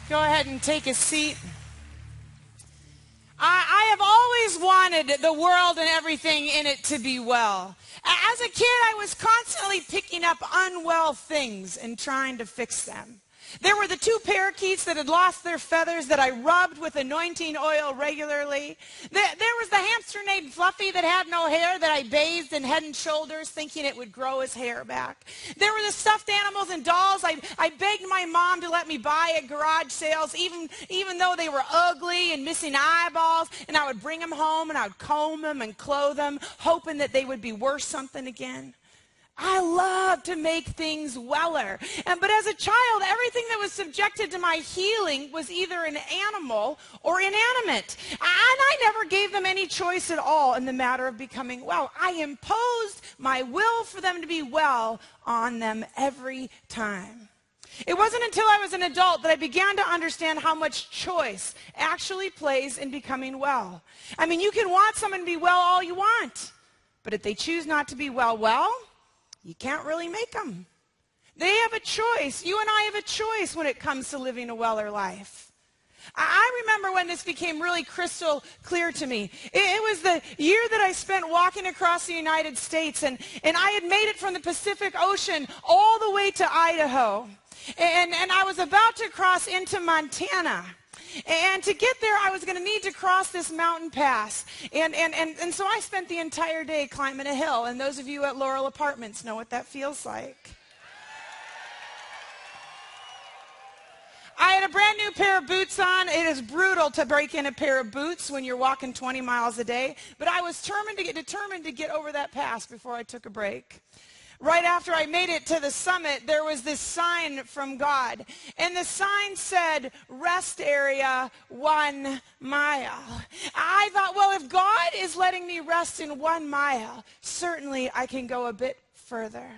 Go ahead and take a seat. I have always wanted the world and everything in it to be well. As a kid, I was constantly picking up unwell things and trying to fix them. There were the two parakeets that had lost their feathers that I rubbed with anointing oil regularly. There was the hamster named Fluffy that had no hair that I bathed in Head and Shoulders thinking it would grow his hair back. There were the stuffed animals and dolls I begged my mom to let me buy at garage sales even though they were ugly and missing eyeballs, and I would bring them home and I would comb them and clothe them hoping that they would be worth something again. I loved to make things weller. But as a child, everything that was subjected to my healing was either an animal or inanimate. And I never gave them any choice at all in the matter of becoming well. I imposed my will for them to be well on them every time. It wasn't until I was an adult that I began to understand how much choice actually plays in becoming well. I mean, you can want someone to be well all you want, but if they choose not to be well, you can't really make them. They have a choice. You and I have a choice when it comes to living a weller life. I remember when this became really crystal clear to me. It was the year that I spent walking across the United States, and I had made it from the Pacific Ocean all the way to Idaho. And I was about to cross into Montana. And to get there, I was going to need to cross this mountain pass. And so I spent the entire day climbing a hill. And those of you at Laurel Apartments know what that feels like. I had a brand new pair of boots on. It is brutal to break in a pair of boots when you're walking 20 miles a day. But I was determined to get over that pass before I took a break. Right after I made it to the summit, there was this sign from God. And the sign said, rest area 1 mile. I thought, well, if God is letting me rest in 1 mile, certainly I can go a bit further.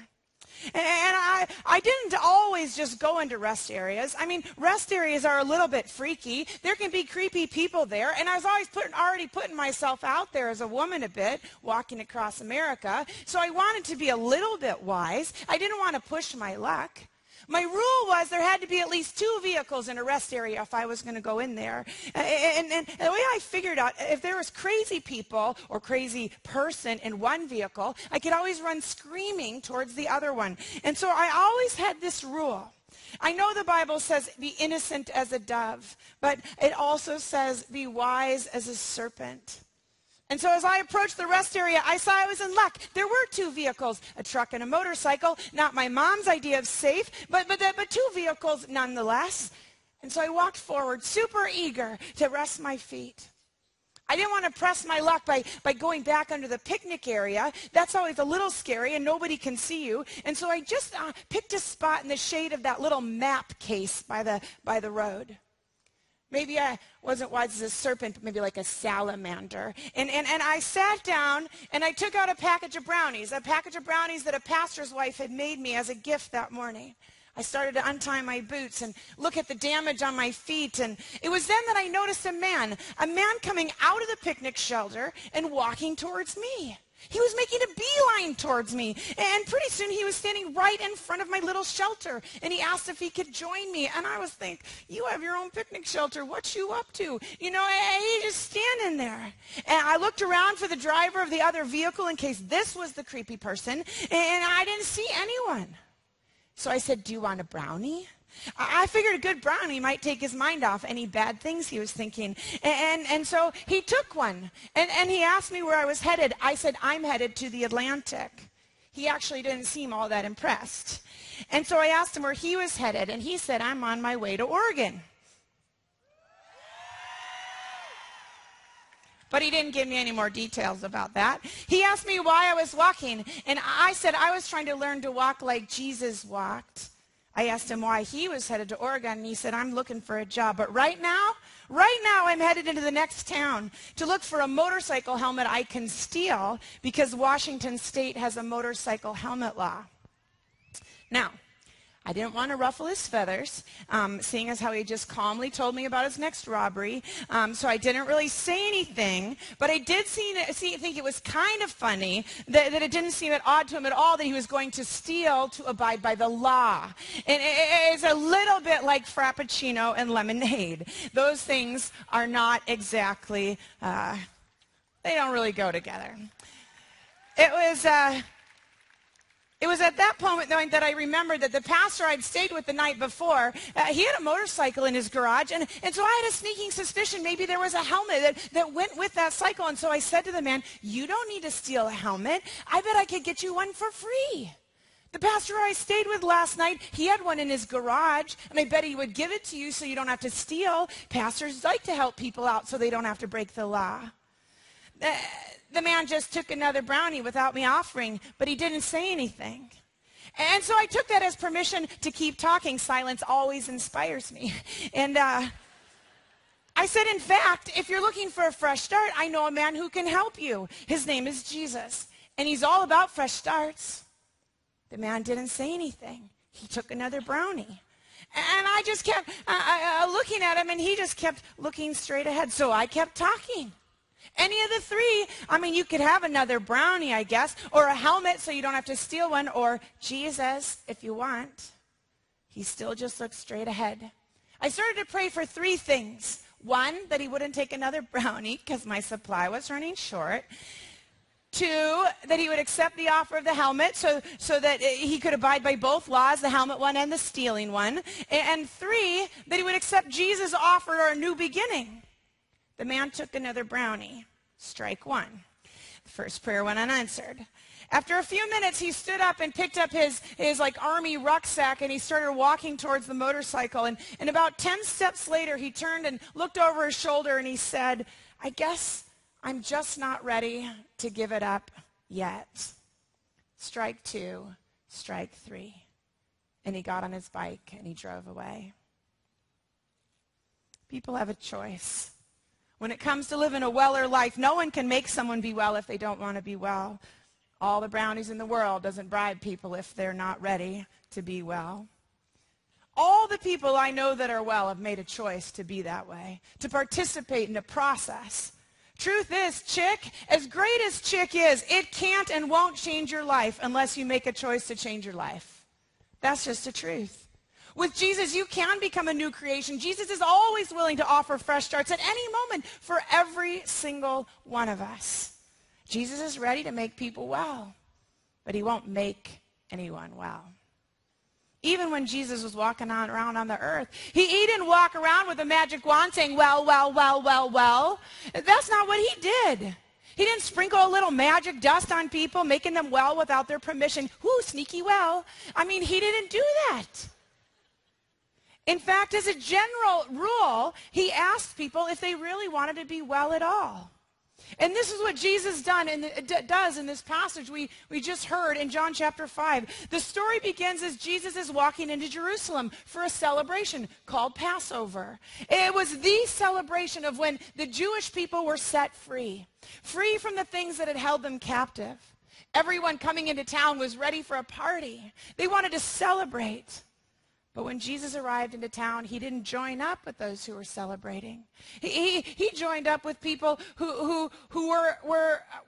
And I didn't always just go into rest areas. I mean, rest areas are a little bit freaky. There can be creepy people there. And I was always already putting myself out there as a woman a bit, walking across America. So I wanted to be a little bit wise. I didn't want to push my luck. My rule was there had to be at least 2 vehicles in a rest area if I was going to go in there. And the way I figured out, if there was crazy people or crazy person in one vehicle, I could always run screaming towards the other one. And so I always had this rule. I know the Bible says be innocent as a dove, but it also says be wise as a serpent. And so as I approached the rest area, I saw I was in luck. There were 2 vehicles, a truck and a motorcycle. Not my mom's idea of safe, but 2 vehicles nonetheless. And so I walked forward, super eager to rest my feet. I didn't want to press my luck by going back under the picnic area. That's always a little scary, and nobody can see you. And so I just picked a spot in the shade of that little map case by the road. Maybe I wasn't wise as a serpent, but maybe like a salamander. And I sat down, and I took out a package of brownies that a pastor's wife had made me as a gift that morning. I started to untie my boots and look at the damage on my feet. And it was then that I noticed a man coming out of the picnic shelter and walking towards me. He was making a beeline towards me, and pretty soon he was standing right in front of my little shelter, and he asked if he could join me. And I was thinking, you have your own picnic shelter. What you up to? You know, he's just standing there. And I looked around for the driver of the other vehicle in case this was the creepy person, and I didn't see anyone. So I said, do you want a brownie? I figured a good brownie might take his mind off any bad things he was thinking. And so he took one. And he asked me where I was headed. I said, I'm headed to the Atlantic. He actually didn't seem all that impressed. And so I asked him where he was headed. And he said, I'm on my way to Oregon. But he didn't give me any more details about that. He asked me why I was walking. And I said I was trying to learn to walk like Jesus walked. I asked him why he was headed to Oregon, and he said, I'm looking for a job. But right now, I'm headed into the next town to look for a motorcycle helmet I can steal because Washington State has a motorcycle helmet law. Now, I didn't want to ruffle his feathers, seeing as how he just calmly told me about his next robbery. So I didn't really say anything, but I did think it was kind of funny that it didn't seem odd to him at all that he was going to steal to abide by the law. And it's a little bit like Frappuccino and lemonade. Those things are not exactly, they don't really go together. It was at that moment that I remembered that the pastor I'd stayed with the night before, he had a motorcycle in his garage, and so I had a sneaking suspicion maybe there was a helmet that went with that cycle. And so I said to the man, you don't need to steal a helmet. I bet I could get you one for free. The pastor I stayed with last night, he had one in his garage, and I bet he would give it to you so you don't have to steal. Pastors like to help people out so they don't have to break the law. The man just took another brownie without me offering, but he didn't say anything. And so I took that as permission to keep talking. Silence always inspires me. And I said, in fact, if you're looking for a fresh start, I know a man who can help you. His name is Jesus, and he's all about fresh starts. The man didn't say anything. He took another brownie. And I just kept looking at him, and he just kept looking straight ahead. So I kept talking. Any of the three, you could have another brownie, I guess, or a helmet so you don't have to steal one, or Jesus, if you want. He still just looked straight ahead. I started to pray for three things. One, that he wouldn't take another brownie because my supply was running short. Two, that he would accept the offer of the helmet so that he could abide by both laws, the helmet one and the stealing one. And three, that he would accept Jesus' offer or a new beginning. The man took another brownie. Strike one. The first prayer went unanswered. After a few minutes, he stood up and picked up his army rucksack, and he started walking towards the motorcycle. And about 10 steps later, he turned and looked over his shoulder, and he said, I guess I'm just not ready to give it up yet. Strike two, strike three. And he got on his bike, and he drove away. People have a choice. When it comes to living a weller life, no one can make someone be well if they don't want to be well. All the brownies in the world doesn't bribe people if they're not ready to be well. All the people I know that are well have made a choice to be that way, to participate in a process. Truth is, CHIC, as great as CHIC is, it can't and won't change your life unless you make a choice to change your life. That's just the truth. With Jesus, you can become a new creation. Jesus is always willing to offer fresh starts at any moment for every single one of us. Jesus is ready to make people well, but he won't make anyone well. Even when Jesus was walking around on the earth, he didn't walk around with a magic wand saying, well. That's not what he did. He didn't sprinkle a little magic dust on people, making them well without their permission. Whoo, sneaky well. He didn't do that. In fact, as a general rule, he asked people if they really wanted to be well at all. And this is what Jesus does in this passage we just heard in John chapter 5. The story begins as Jesus is walking into Jerusalem for a celebration called Passover. It was the celebration of when the Jewish people were set free from the things that had held them captive. Everyone coming into town was ready for a party. They wanted to celebrate. But when Jesus arrived into town, he didn't join up with those who were celebrating. He joined up with people who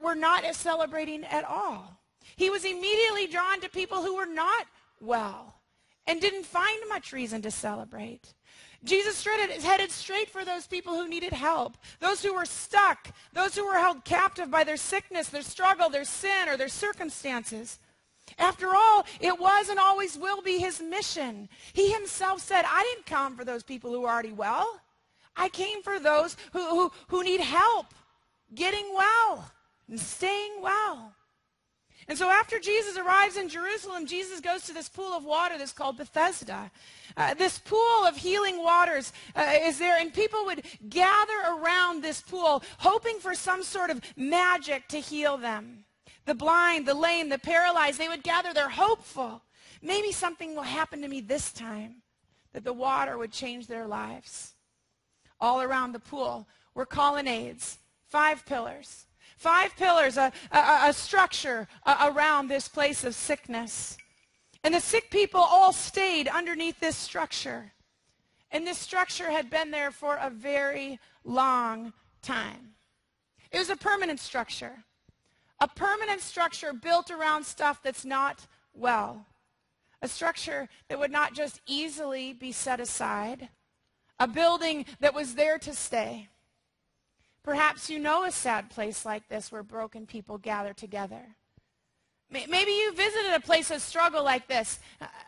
were not celebrating at all. He was immediately drawn to people who were not well and didn't find much reason to celebrate. Jesus headed straight for those people who needed help, those who were stuck, those who were held captive by their sickness, their struggle, their sin, or their circumstances. After all, it was and always will be his mission. He himself said, I didn't come for those people who are already well. I came for those who need help getting well and staying well. And so after Jesus arrives in Jerusalem, Jesus goes to this pool of water that's called Bethesda. This pool of healing waters is there, and people would gather around this pool hoping for some sort of magic to heal them. The blind, the lame, the paralyzed, they would gather there hopeful. Maybe something will happen to me this time, that the water would change their lives. All around the pool were colonnades, 5 pillars. 5 pillars, a structure around this place of sickness. And the sick people all stayed underneath this structure. And this structure had been there for a very long time. It was a permanent structure. A permanent structure built around stuff that's not well. A structure that would not just easily be set aside. A building that was there to stay. Perhaps you know a sad place like this where broken people gather together. Maybe you visited a place of struggle like this,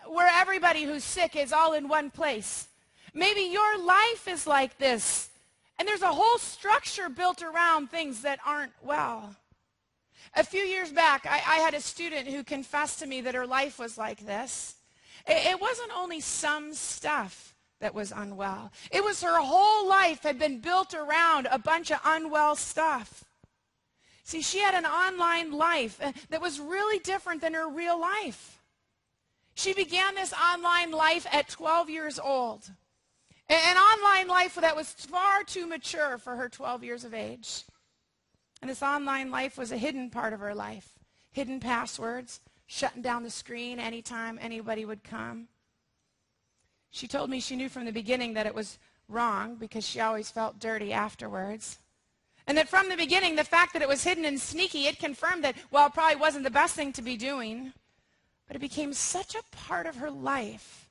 where everybody who's sick is all in one place. Maybe your life is like this, and there's a whole structure built around things that aren't well. A few years back, I had a student who confessed to me that her life was like this. It wasn't only some stuff that was unwell. It was her whole life had been built around a bunch of unwell stuff. See, she had an online life that was really different than her real life. She began this online life at 12 years old. An online life that was far too mature for her 12 years of age. And this online life was a hidden part of her life. Hidden passwords, shutting down the screen anytime anybody would come. She told me she knew from the beginning that it was wrong because she always felt dirty afterwards. And that from the beginning, the fact that it was hidden and sneaky, it confirmed that, well, it probably wasn't the best thing to be doing. But it became such a part of her life.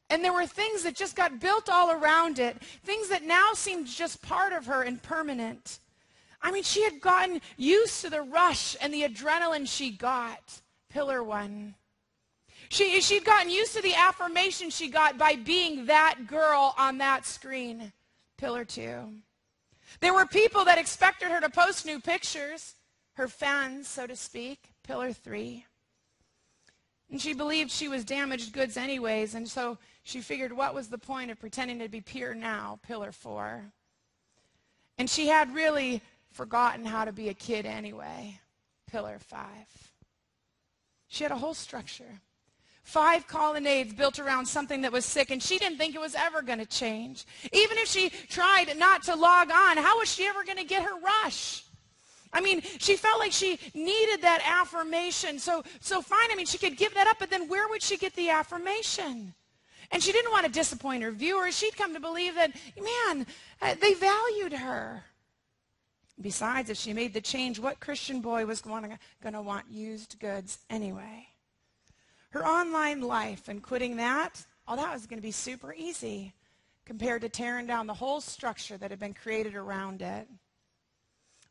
And there were things that just got built all around it, things that now seemed just part of her and permanent. I mean, she had gotten used to the rush and the adrenaline she got. Pillar one. She'd gotten used to the affirmation she got by being that girl on that screen. Pillar two. There were people that expected her to post new pictures, her fans, so to speak. Pillar three. And she believed she was damaged goods anyways, and so she figured what was the point of pretending to be pure now. Pillar four. And she had really forgotten how to be a kid anyway. Pillar five. She had a whole structure. 5 colonnades built around something that was sick, and she didn't think it was ever going to change. Even if she tried not to log on, how was she ever going to get her rush? I mean, she felt like she needed that affirmation. So fine, I mean, she could give that up, but then where would she get the affirmation? And she didn't want to disappoint her viewers. She'd come to believe that, man, they valued her. Besides, if she made the change, what Christian boy was going to want used goods anyway? Her online life and quitting that, oh, that was going to be super easy compared to tearing down the whole structure that had been created around it.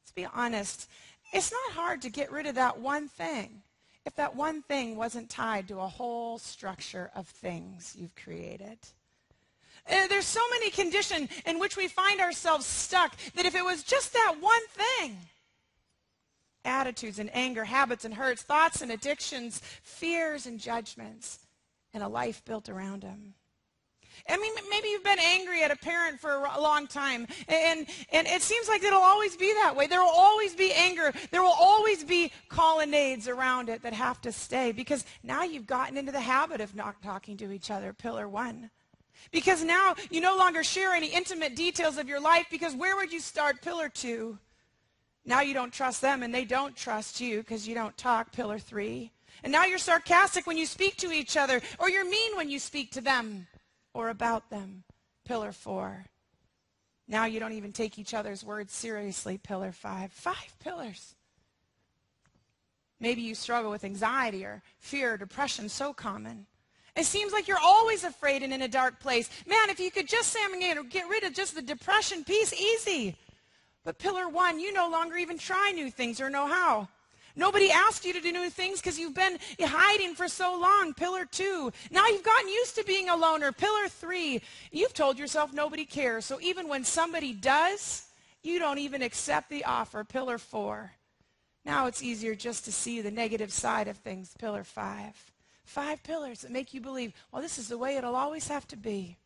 Let's be honest, it's not hard to get rid of that one thing if that one thing wasn't tied to a whole structure of things you've created. There's so many conditions in which we find ourselves stuck that if it was just that one thing, attitudes and anger, habits and hurts, thoughts and addictions, fears and judgments, and a life built around them. I mean, maybe you've been angry at a parent for a long time, and it seems like it'll always be that way. There will always be anger. There will always be colonnades around it that have to stay, because now you've gotten into the habit of not talking to each other, pillar one. Because now you no longer share any intimate details of your life, because where would you start, pillar two? Now you don't trust them, and they don't trust you because you don't talk, pillar three. And now you're sarcastic when you speak to each other, or you're mean when you speak to them or about them, pillar four. Now you don't even take each other's words seriously, pillar five. 5 pillars. Maybe you struggle with anxiety or fear or depression, so common. It seems like you're always afraid and in a dark place. Man, if you could just say, I'm going to get rid of just the depression piece, easy. But pillar one, you no longer even try new things or know how. Nobody asked you to do new things because you've been hiding for so long. Pillar two, now you've gotten used to being a loner. Pillar three, you've told yourself nobody cares. So even when somebody does, you don't even accept the offer. Pillar four, now it's easier just to see the negative side of things. Pillar five. 5 pillars that make you believe, well, this is the way it'll always have to be.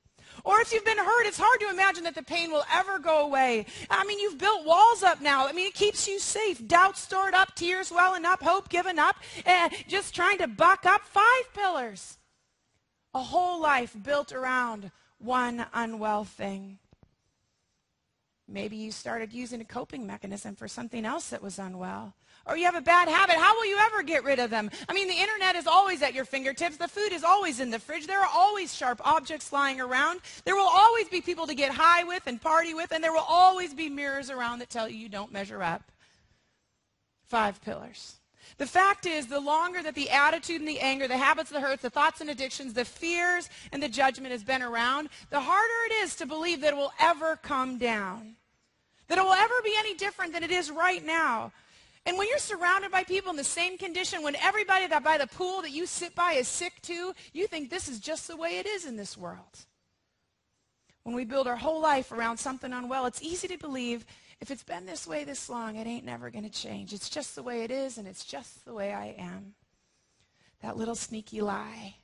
Or if you've been hurt, it's hard to imagine that the pain will ever go away. I mean, you've built walls up now. I mean, it keeps you safe. Doubt stored up, tears welling up, hope given up, just trying to buck up. 5 pillars. A whole life built around one unwell thing. Maybe you started using a coping mechanism for something else that was unwell. Or you have a bad habit. How will you ever get rid of them? I mean, the internet is always at your fingertips. The food is always in the fridge. There are always sharp objects lying around. There will always be people to get high with and party with, and there will always be mirrors around that tell you you don't measure up. 5 pillars. The fact is, the longer that the attitude and the anger, the habits, the hurts, the thoughts and addictions, the fears and the judgment has been around, the harder it is to believe that it will ever come down. That it will ever be any different than it is right now. And when you're surrounded by people in the same condition, when everybody that by the pool that you sit by is sick too, you think this is just the way it is in this world. When we build our whole life around something unwell, it's easy to believe if it's been this way this long, it ain't never going to change. It's just the way it is, and it's just the way I am. That little sneaky lie.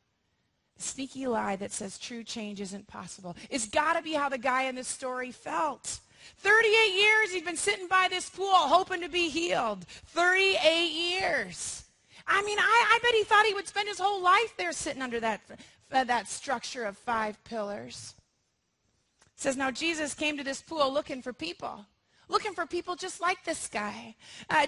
The sneaky lie that says true change isn't possible. It's got to be how the guy in this story felt. 38 years he'd been sitting by this pool hoping to be healed. 38 years. I mean, I bet he thought he would spend his whole life there sitting under that structure of 5 pillars. It says, now Jesus came to this pool looking for people just like this guy.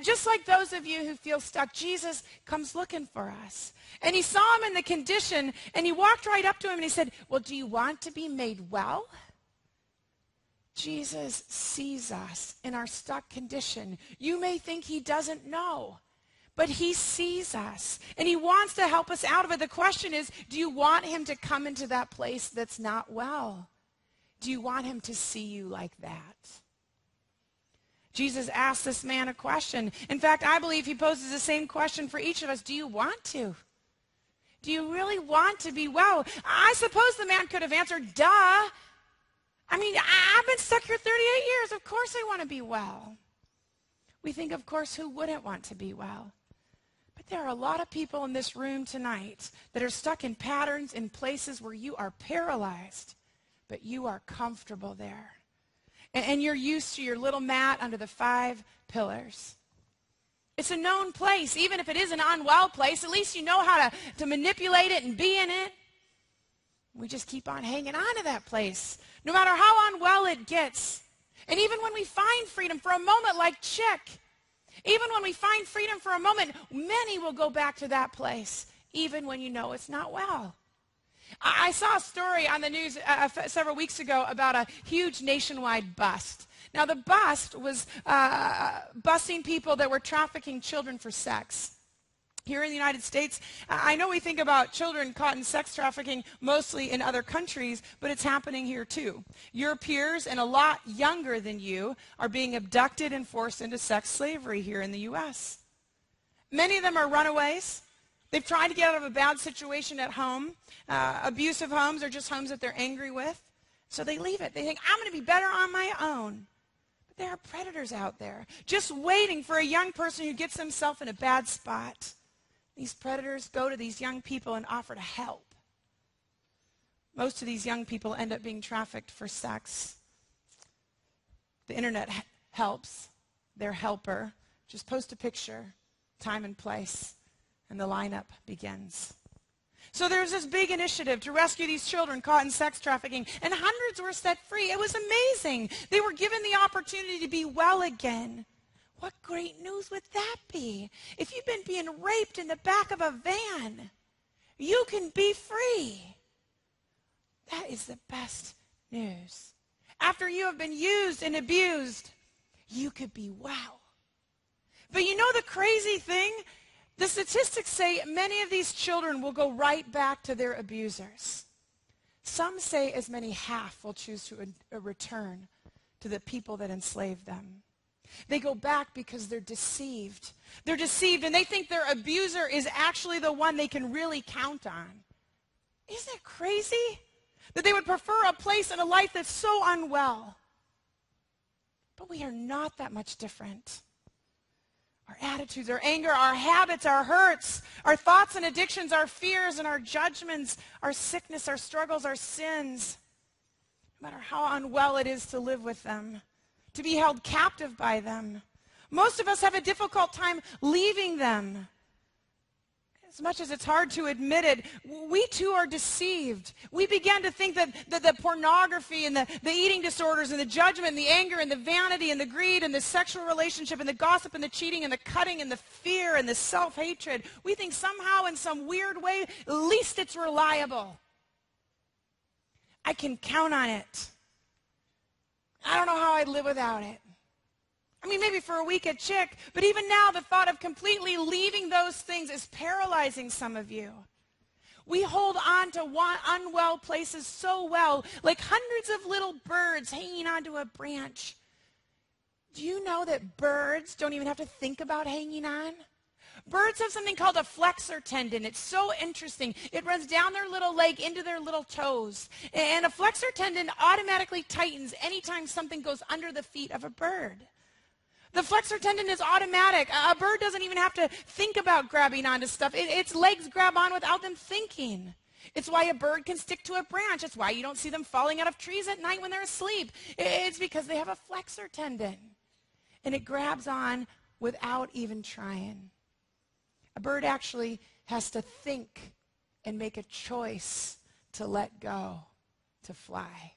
Just like those of you who feel stuck, Jesus comes looking for us. And he saw him in the condition, and he walked right up to him, and he said, well, do you want to be made well? Jesus sees us in our stuck condition. You may think he doesn't know, but he sees us, and he wants to help us out of it. The question is, do you want him to come into that place that's not well? Do you want him to see you like that? Jesus asked this man a question. In fact, I believe he poses the same question for each of us. Do you want to? Do you really want to be well? I suppose the man could have answered, duh. I mean, I've been stuck here 38 years. Of course I want to be well. We think, of course, who wouldn't want to be well? But there are a lot of people in this room tonight that are stuck in patterns in places where you are paralyzed, but you are comfortable there. And you're used to your little mat under the 5 pillars. It's a known place. Even if it is an unwell place, at least you know how to manipulate it and be in it. We just keep on hanging on to that place, no matter how unwell it gets. And even when we find freedom for a moment like CHIC, even when we find freedom for a moment, many will go back to that place, even when you know it's not well. I saw a story on the news several weeks ago about a huge nationwide bust. Now, the bust was busting people that were trafficking children for sex. Here in the United States, I know we think about children caught in sex trafficking mostly in other countries, but it's happening here too. Your peers and a lot younger than you are being abducted and forced into sex slavery here in the U.S. Many of them are runaways. They've tried to get out of a bad situation at home. Abusive homes are just homes that they're angry with. So they leave it. They think, I'm going to be better on my own. But there are predators out there just waiting for a young person who gets himself in a bad spot. These predators go to these young people and offer to help. Most of these young people end up being trafficked for sex. The internet helps. Their helper. Just post a picture, time and place, and the lineup begins. So there's this big initiative to rescue these children caught in sex trafficking, and hundreds were set free. It was amazing. They were given the opportunity to be well again. What great news would that be? If you've been being raped in the back of a van, you can be free. That is the best news. After you have been used and abused, you could be well. But you know the crazy thing? The statistics say many of these children will go right back to their abusers. Some say as many half will choose to return to the people that enslaved them. They go back because they're deceived. They're deceived, and they think their abuser is actually the one they can really count on. Isn't it crazy that they would prefer a place in a life that's so unwell? But we are not that much different. Our attitudes, our anger, our habits, our hurts, our thoughts and addictions, our fears and our judgments, our sickness, our struggles, our sins, no matter how unwell it is to live with them, to be held captive by them. Most of us have a difficult time leaving them. As much as it's hard to admit it, we too are deceived. We began to think that the pornography and the eating disorders and the judgment and the anger and the vanity and the greed and the sexual relationship and the gossip and the cheating and the cutting and the fear and the self-hatred, we think somehow in some weird way, at least it's reliable. I can count on it. I don't know how I'd live without it. I mean, maybe for a week at CHIC, but even now the thought of completely leaving those things is paralyzing some of you. We hold on to unwell places so well, like hundreds of little birds hanging onto a branch. Do you know that birds don't even have to think about hanging on? Birds have something called a flexor tendon. It's so interesting. It runs down their little leg into their little toes. And a flexor tendon automatically tightens anytime something goes under the feet of a bird. The flexor tendon is automatic. A bird doesn't even have to think about grabbing onto stuff. Its legs grab on without them thinking. It's why a bird can stick to a branch. It's why you don't see them falling out of trees at night when they're asleep. It's because they have a flexor tendon. And it grabs on without even trying. A bird actually has to think and make a choice to let go, to fly.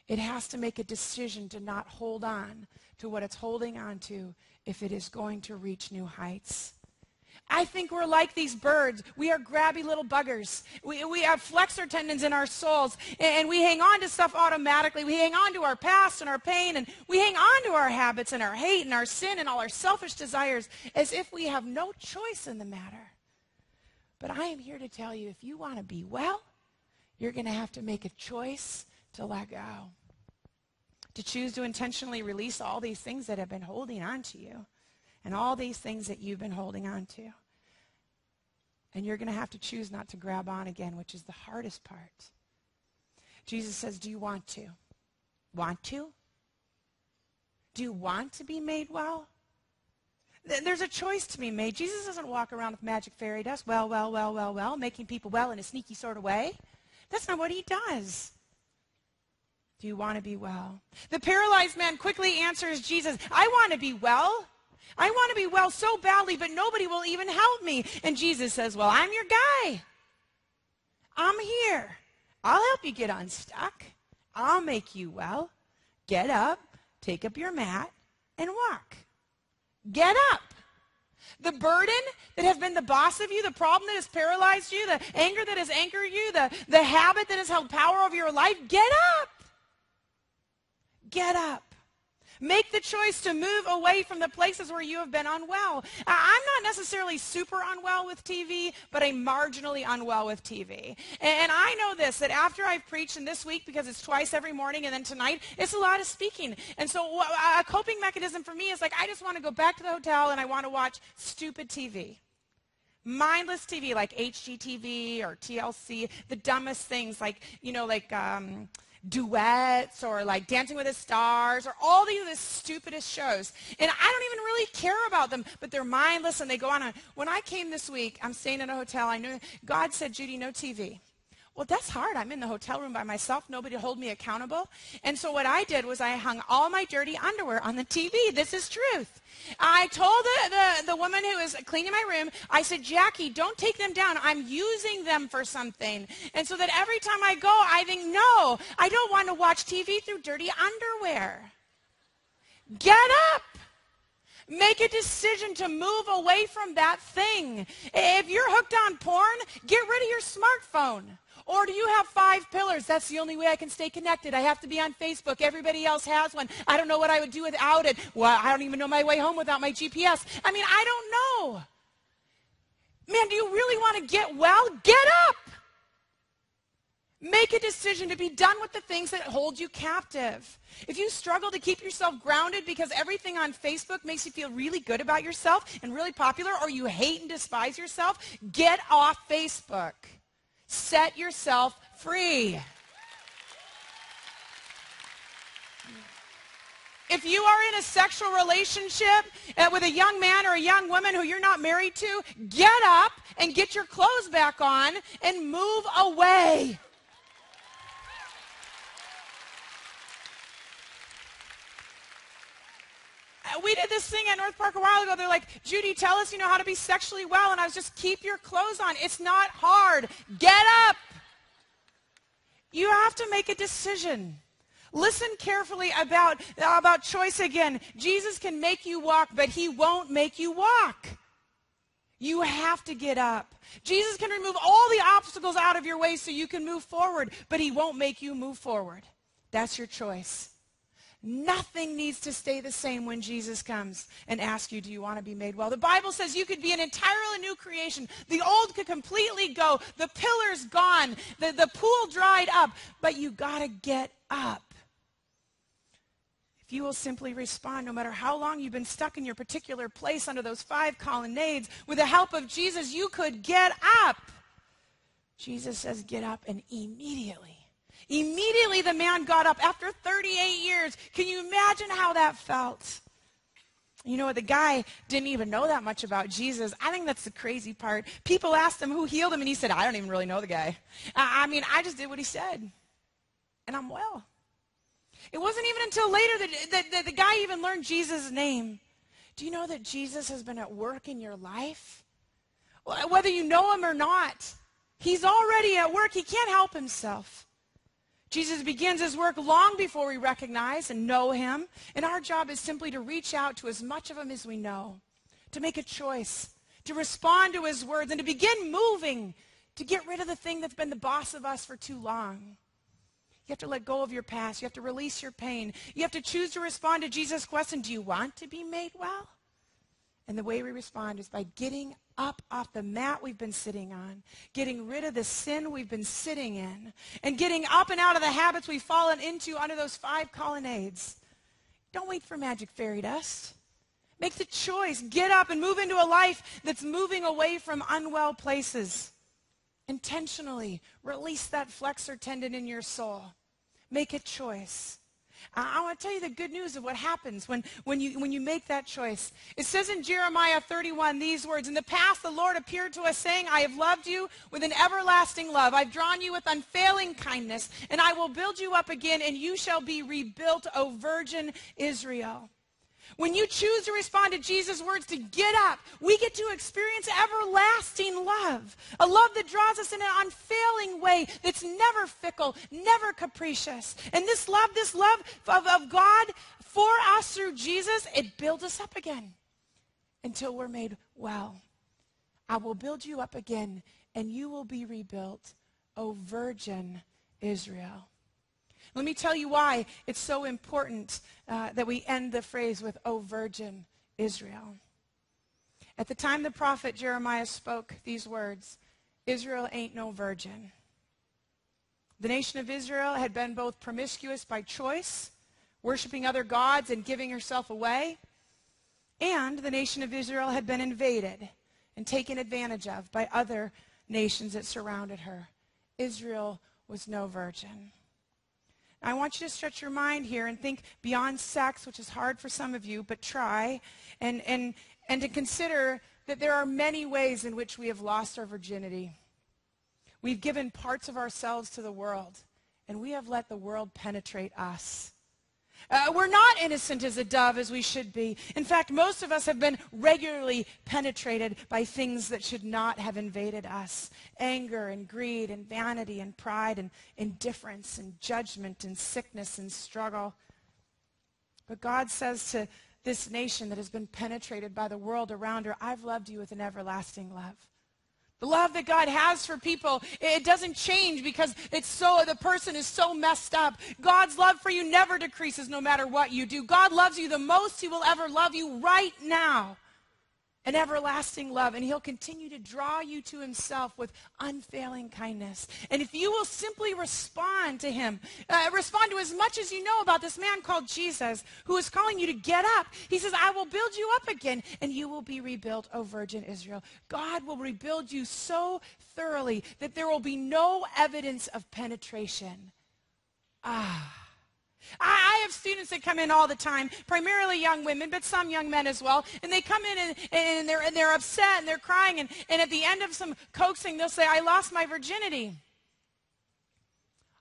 It has to make a decision to not hold on to what it's holding on to if it is going to reach new heights. I think we're like these birds. We are grabby little buggers. We have flexor tendons in our souls, and we hang on to stuff automatically. We hang on to our past and our pain, and we hang on to our habits and our hate and our sin and all our selfish desires as if we have no choice in the matter. But I am here to tell you, if you want to be well, you're going to have to make a choice to let go. To choose to intentionally release all these things that have been holding on to you and all these things that you've been holding on to. And you're going to have to choose not to grab on again, which is the hardest part. Jesus says, do you want to? Want to? Do you want to be made well? There's a choice to be made. Jesus doesn't walk around with magic fairy dust, well, making people well in a sneaky sort of way. That's not what he does. Do you want to be well? The paralyzed man quickly answers Jesus, I want to be well. I want to be well so badly, but nobody will even help me. And Jesus says, well, I'm your guy. I'm here. I'll help you get unstuck. I'll make you well. Get up, take up your mat, and walk. Get up. The burden that has been the boss of you, the problem that has paralyzed you, the anger that has anchored you, the habit that has held power over your life, get up. Get up. Make the choice to move away from the places where you have been unwell. I'm not necessarily super unwell with TV, but I'm marginally unwell with TV. And I know this, that after I've preached, and this week, because it's twice every morning, and then tonight, it's a lot of speaking. And so a coping mechanism for me is like, I just want to go back to the hotel and I want to watch stupid TV. Mindless TV, like HGTV or TLC, the dumbest things, like, duets or like Dancing with the Stars or all these the stupidest shows. And I don't even really care about them, but they're mindless and they go on. When I came this week, I'm staying in a hotel. I knew God said, Judy, no TV. Well, that's hard. I'm in the hotel room by myself. Nobody to hold me accountable. And so what I did was I hung all my dirty underwear on the TV. This is truth. I told the woman who was cleaning my room, I said, Jackie, don't take them down. I'm using them for something. And so that every time I go, I think, no, I don't want to watch TV through dirty underwear. Get up. Make a decision to move away from that thing. If you're hooked on porn, get rid of your smartphone. Or do you have 5 pillars? That's the only way I can stay connected. I have to be on Facebook. Everybody else has one. I don't know what I would do without it. Well, I don't even know my way home without my GPS. I mean, I don't know. Man, do you really want to get well? Get up. Make a decision to be done with the things that hold you captive. If you struggle to keep yourself grounded because everything on Facebook makes you feel really good about yourself and really popular, or you hate and despise yourself, get off Facebook. Set yourself free. If you are in a sexual relationship with a young man or a young woman who you're not married to, get up and get your clothes back on and move away. we did this thing at North Park a while ago. They're like, Judy, tell us, how to be sexually well. And I was just, keep your clothes on. It's not hard. Get up. You have to make a decision. Listen carefully about choice again. Jesus can make you walk, but he won't make you walk. You have to get up. Jesus can remove all the obstacles out of your way so you can move forward, but he won't make you move forward. That's your choice. Nothing needs to stay the same when Jesus comes and asks you, do you want to be made well? The Bible says you could be an entirely new creation. The old could completely go. The pillar's gone. The pool dried up. But you got to get up. If you will simply respond, no matter how long you've been stuck in your particular place under those 5 colonnades, with the help of Jesus, you could get up. Jesus says, get up, and immediately the man got up after 38 years. Can you imagine how that felt? You know what? The guy didn't even know that much about Jesus. I think that's the crazy part. People asked him who healed him, and he said, I don't even really know the guy. I just did what he said, and I'm well. It wasn't even until later that the guy even learned Jesus' name. Do you know that Jesus has been at work in your life? Whether you know him or not, he's already at work. He can't help himself. Jesus begins his work long before we recognize and know him. And our job is simply to reach out to as much of him as we know, to make a choice, to respond to his words, and to begin moving, to get rid of the thing that's been the boss of us for too long. You have to let go of your past. You have to release your pain. You have to choose to respond to Jesus' question, do you want to be made well? And the way we respond is by getting up off the mat we've been sitting on, getting rid of the sin we've been sitting in, and getting up and out of the habits we've fallen into under those 5 colonnades. Don't wait for magic fairy dust. Make the choice. Get up and move into a life that's moving away from unwell places. Intentionally release that flexor tendon in your soul. Make a choice. I want to tell you the good news of what happens when you make that choice. It says in Jeremiah 31 these words, in the past the Lord appeared to us saying, I have loved you with an everlasting love. I've drawn you with unfailing kindness, and I will build you up again, and you shall be rebuilt, O virgin Israel. When you choose to respond to Jesus' words to get up, we get to experience everlasting love. A love that draws us in an unfailing way, that's never fickle, never capricious. And this love of God for us through Jesus, it builds us up again until we're made well. I will build you up again, and you will be rebuilt, O virgin Israel. Let me tell you why it's so important that we end the phrase with, O virgin Israel. At the time the prophet Jeremiah spoke these words, Israel ain't no virgin. The nation of Israel had been both promiscuous by choice, worshiping other gods and giving herself away, and the nation of Israel had been invaded and taken advantage of by other nations that surrounded her. Israel was no virgin. I want you to stretch your mind here and think beyond sex, which is hard for some of you, but try, and to consider that there are many ways in which we have lost our virginity. We've given parts of ourselves to the world, and we have let the world penetrate us. We're not innocent as a dove as we should be. In fact, most of us have been regularly penetrated by things that should not have invaded us. Anger and greed and vanity and pride and indifference and judgment and sickness and struggle. But God says to this nation that has been penetrated by the world around her, I've loved you with an everlasting love. The love that God has for people, it doesn't change because the person is so messed up. God's love for you never decreases no matter what you do. God loves you the most he will ever love you right now. An everlasting love, and he'll continue to draw you to himself with unfailing kindness. And if you will simply respond to him, respond to as much as you know about this man called Jesus, who is calling you to get up. He says, I will build you up again, and you will be rebuilt, O virgin Israel. God will rebuild you so thoroughly that there will be no evidence of penetration. I have students that come in all the time, primarily young women, but some young men as well. And they come in and they're upset and they're crying. And at the end of some coaxing, they'll say, I lost my virginity.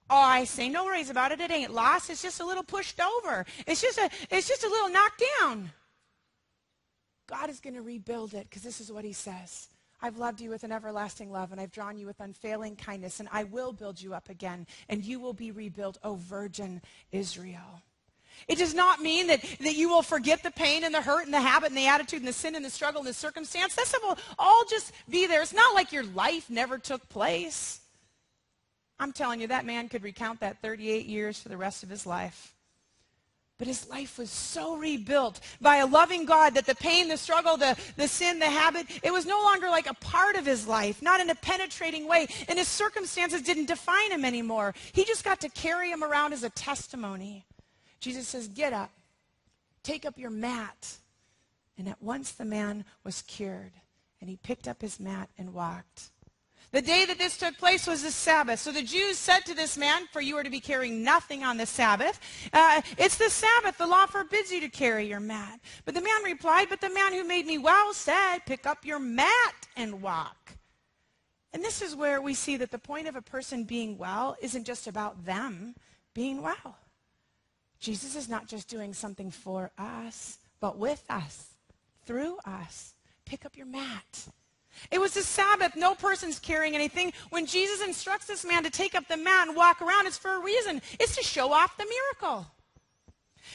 Oh, I say, no worries about it. It ain't lost. It's just a little pushed over. It's just a little knocked down. God is going to rebuild it, because this is what he says. I've loved you with an everlasting love, and I've drawn you with unfailing kindness, and I will build you up again, and you will be rebuilt, O virgin Israel. It does not mean that you will forget the pain and the hurt and the habit and the attitude and the sin and the struggle and the circumstance. That stuff will all just be there. It's not like your life never took place. I'm telling you, that man could recount that 38 years for the rest of his life. But his life was so rebuilt by a loving God that the pain, the struggle, the sin, the habit, it was no longer like a part of his life, not in a penetrating way. And his circumstances didn't define him anymore. He just got to carry him around as a testimony. Jesus says, get up, take up your mat. And at once the man was cured, and he picked up his mat and walked. The day that this took place was the Sabbath. So the Jews said to this man, for you are to be carrying nothing on the Sabbath. It's the Sabbath. The law forbids you to carry your mat. But the man replied, but the man who made me well said, pick up your mat and walk. And this is where we see that the point of a person being well isn't just about them being well. Jesus is not just doing something for us, but with us, through us. Pick up your mat. It was the Sabbath. No person's carrying anything. When Jesus instructs this man to take up the mat and walk around, it's for a reason. It's to show off the miracle.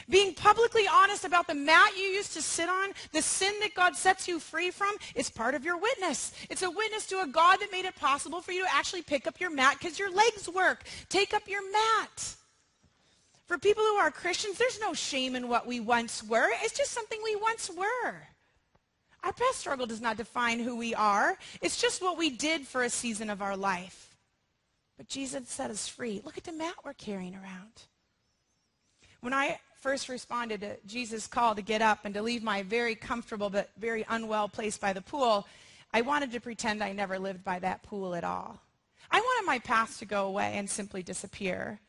Being publicly honest about the mat you used to sit on, the sin that God sets you free from, is part of your witness. It's a witness to a God that made it possible for you to actually pick up your mat because your legs work. Take up your mat. For people who are Christians, there's no shame in what we once were. It's just something we once were. Our past struggle does not define who we are. It's just what we did for a season of our life. But Jesus set us free. Look at the mat we're carrying around. When I first responded to Jesus' call to get up and to leave my very comfortable but very unwell place by the pool, I wanted to pretend I never lived by that pool at all. I wanted my past to go away and simply disappear.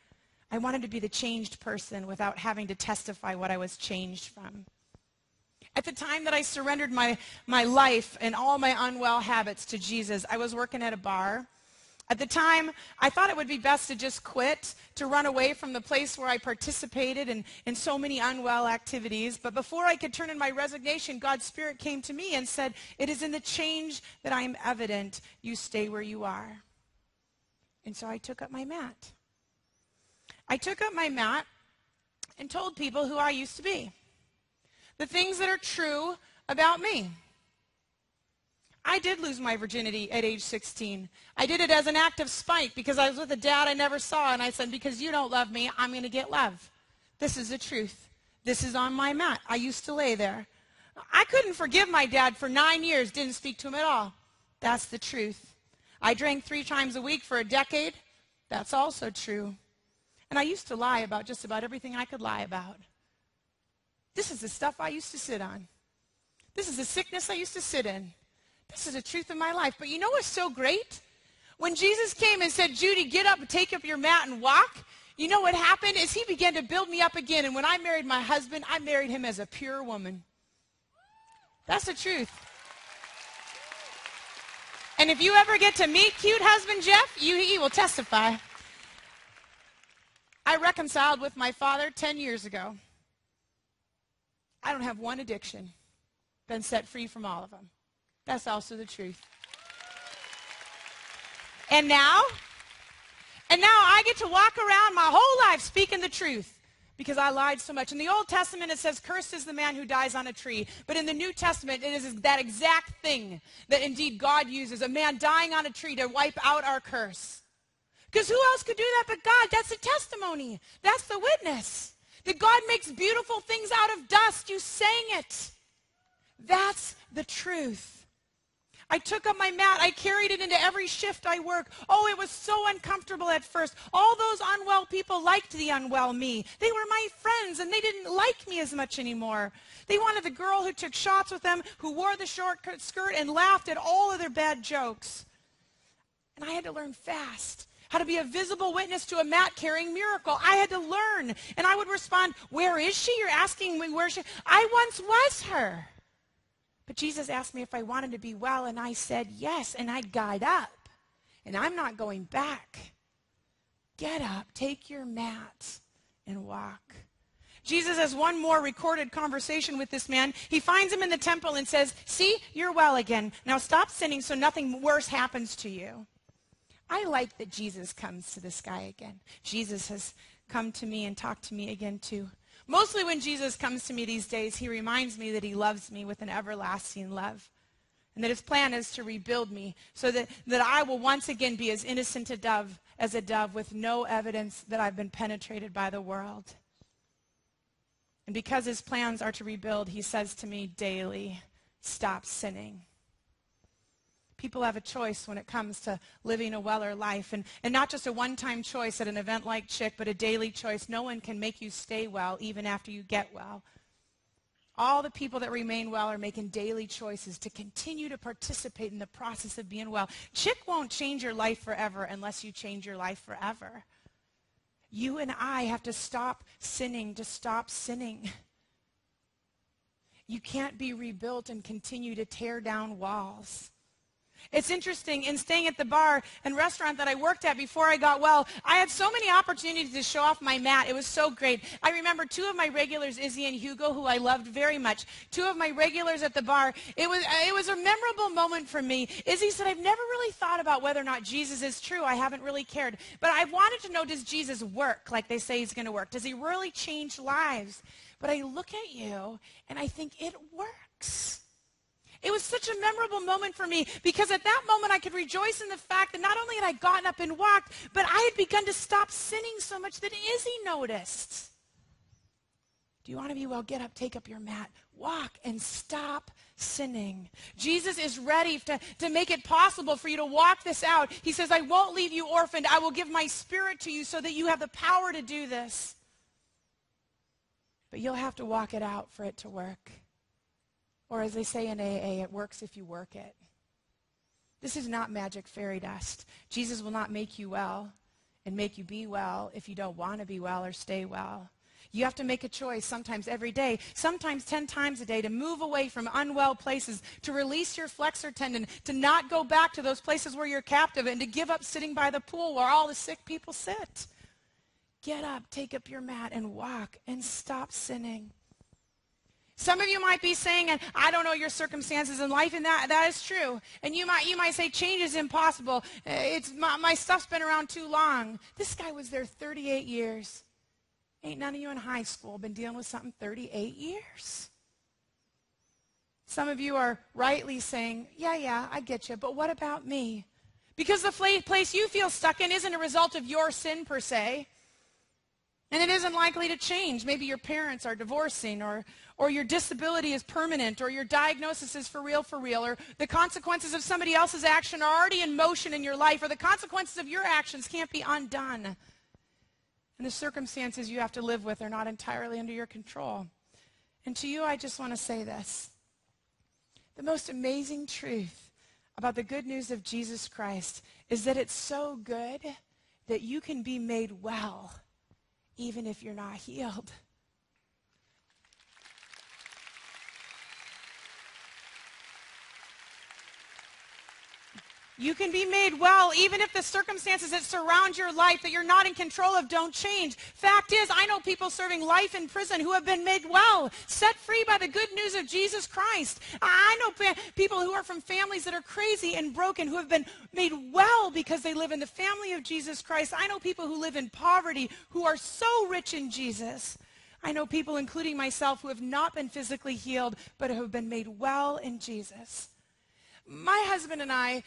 I wanted to be the changed person without having to testify what I was changed from. At the time that I surrendered my life and all my unwell habits to Jesus, I was working at a bar. At the time, I thought it would be best to just quit, to run away from the place where I participated in so many unwell activities. But before I could turn in my resignation, God's Spirit came to me and said, it is in the change that I am evident. You stay where you are. And so I took up my mat. I took up my mat and told people who I used to be. The things that are true about me. I did lose my virginity at age 16. I did it as an act of spite because I was with a dad I never saw, and I said, because you don't love me, I'm going to get love. This is the truth. This is on my mat. I used to lay there. I couldn't forgive my dad for 9 years, didn't speak to him at all. That's the truth. I drank 3 times a week for a decade. That's also true. And I used to lie about just about everything I could lie about. This is the stuff I used to sit on. This is the sickness I used to sit in. This is the truth of my life. But you know what's so great? When Jesus came and said, Judy, get up and take up your mat and walk, you know what happened is he began to build me up again. And when I married my husband, I married him as a pure woman. That's the truth. And if you ever get to meet cute husband Jeff, he will testify. I reconciled with my father 10 years ago. I don't have one addiction. Been set free from all of them. That's also the truth. And now I get to walk around my whole life speaking the truth because I lied so much. In the Old Testament, it says, cursed is the man who dies on a tree. But in the New Testament, it is that exact thing that indeed God uses, a man dying on a tree to wipe out our curse. Because who else could do that but God? That's the testimony. That's the witness. That God makes beautiful things out of dust. You sang it. That's the truth. I took up my mat. I carried it into every shift I work. Oh, it was so uncomfortable at first. All those unwell people liked the unwell me. They were my friends, and they didn't like me as much anymore. They wanted the girl who took shots with them, who wore the short skirt and laughed at all of their bad jokes. And I had to learn fast how to be a visible witness to a mat-carrying miracle. I had to learn. And I would respond, where is she? You're asking me where she is. I once was her. But Jesus asked me if I wanted to be well, and I said yes, and I got up. And I'm not going back. Get up, take your mat, and walk. Jesus has one more recorded conversation with this man. He finds him in the temple and says, see, you're well again. Now stop sinning so nothing worse happens to you. I like that Jesus comes to this guy again. Jesus has come to me and talked to me again too. Mostly when Jesus comes to me these days, he reminds me that he loves me with an everlasting love. And that his plan is to rebuild me so that I will once again be as innocent as a dove with no evidence that I've been penetrated by the world. And because his plans are to rebuild, he says to me daily, stop sinning. People have a choice when it comes to living a weller life. And not just a one-time choice at an event like CHIC, but a daily choice. No one can make you stay well even after you get well. All the people that remain well are making daily choices to continue to participate in the process of being well. CHIC won't change your life forever unless you change your life forever. You and I have to stop sinning to stop sinning. You can't be rebuilt and continue to tear down walls. It's interesting, in staying at the bar and restaurant that I worked at before I got well, I had so many opportunities to show off my mat. It was so great. I remember two of my regulars, Izzy and Hugo, who I loved very much. Two of my regulars at the bar. It was a memorable moment for me. Izzy said, I've never really thought about whether or not Jesus is true. I haven't really cared. But I wanted to know, does Jesus work like they say he's going to work? Does he really change lives? But I look at you and I think it works. It was such a memorable moment for me because at that moment I could rejoice in the fact that not only had I gotten up and walked, but I had begun to stop sinning so much that Izzy noticed. Do you want to be well? Get up, take up your mat, walk, and stop sinning. Jesus is ready to make it possible for you to walk this out. He says, I won't leave you orphaned. I will give my spirit to you so that you have the power to do this. But you'll have to walk it out for it to work. Or as they say in AA, it works if you work it. This is not magic fairy dust. Jesus will not make you well and make you be well if you don't want to be well or stay well. You have to make a choice sometimes every day, sometimes 10 times a day, to move away from unwell places, to release your flexor tendon, to not go back to those places where you're captive, and to give up sitting by the pool where all the sick people sit. Get up, take up your mat, and walk, and stop sinning. Some of you might be saying, and I don't know your circumstances in life, and that is true. And you might say, change is impossible. My stuff's been around too long. This guy was there 38 years. Ain't none of you in high school been dealing with something 38 years. Some of you are rightly saying, yeah, I get you, but what about me? Because the place you feel stuck in isn't a result of your sin per se. And it isn't likely to change. Maybe your parents are divorcing, or your disability is permanent, or your diagnosis is for real, or the consequences of somebody else's action are already in motion in your life, or the consequences of your actions can't be undone. And the circumstances you have to live with are not entirely under your control. And to you, I just want to say this. The most amazing truth about the good news of Jesus Christ is that it's so good that you can be made well even if you're not healed. You can be made well even if the circumstances that surround your life that you're not in control of don't change. Fact is, I know people serving life in prison who have been made well, set free by the good news of Jesus Christ. I know people who are from families that are crazy and broken who have been made well because they live in the family of Jesus Christ. I know people who live in poverty who are so rich in Jesus. I know people, including myself, who have not been physically healed but who have been made well in Jesus. My husband and I,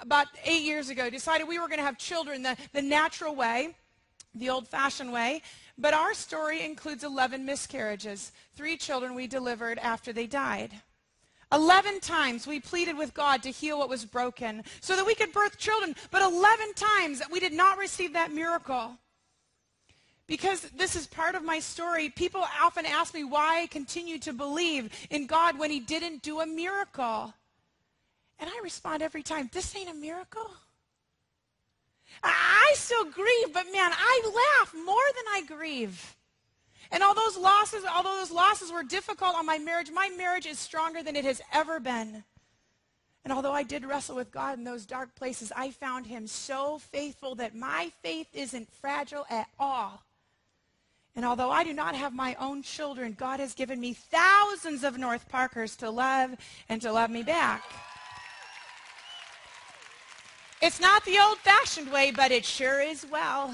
about 8 years ago, decided we were going to have children the natural way, the old-fashioned way, but our story includes 11 miscarriages, 3 children we delivered after they died. 11 times we pleaded with God to heal what was broken so that we could birth children, but 11 times we did not receive that miracle. Because this is part of my story, people often ask me why I continue to believe in God when he didn't do a miracle. And I respond every time, this ain't a miracle. I still grieve, but man, I laugh more than I grieve. And although those losses were difficult on my marriage is stronger than it has ever been. And although I did wrestle with God in those dark places, I found him so faithful that my faith isn't fragile at all. And although I do not have my own children, God has given me thousands of North Parkers to love and to love me back. It's not the old-fashioned way, but it sure is well.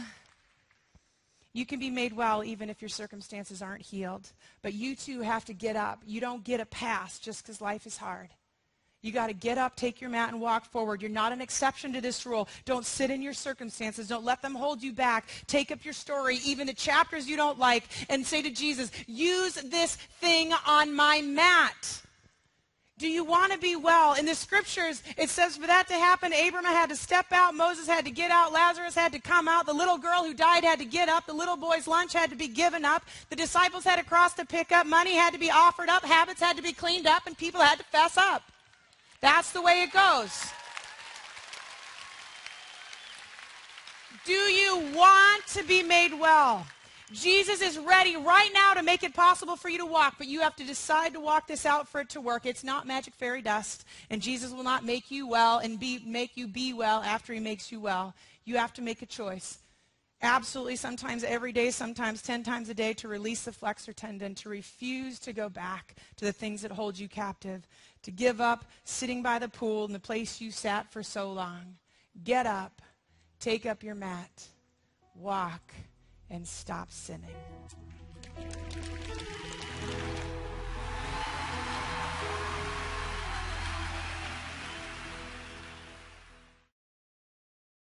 You can be made well even if your circumstances aren't healed. But you too have to get up. You don't get a pass just because life is hard. You got to get up, take your mat, and walk forward. You're not an exception to this rule. Don't sit in your circumstances. Don't let them hold you back. Take up your story, even the chapters you don't like, and say to Jesus, use this thing on my mat. Do you want to be well? In the scriptures, it says for that to happen, Abraham had to step out, Moses had to get out, Lazarus had to come out, the little girl who died had to get up, the little boy's lunch had to be given up, the disciples had a cross to pick up, money had to be offered up, habits had to be cleaned up, and people had to fess up. That's the way it goes. Do you want to be made well? Jesus is ready right now to make it possible for you to walk, but you have to decide to walk this out for it to work. It's not magic fairy dust, and Jesus will not make you well and make you be well after he makes you well. You have to make a choice. Absolutely, sometimes every day, sometimes 10 times a day, to release the flexor tendon, to refuse to go back to the things that hold you captive, to give up sitting by the pool in the place you sat for so long. Get up, take up your mat, walk, and stop sinning.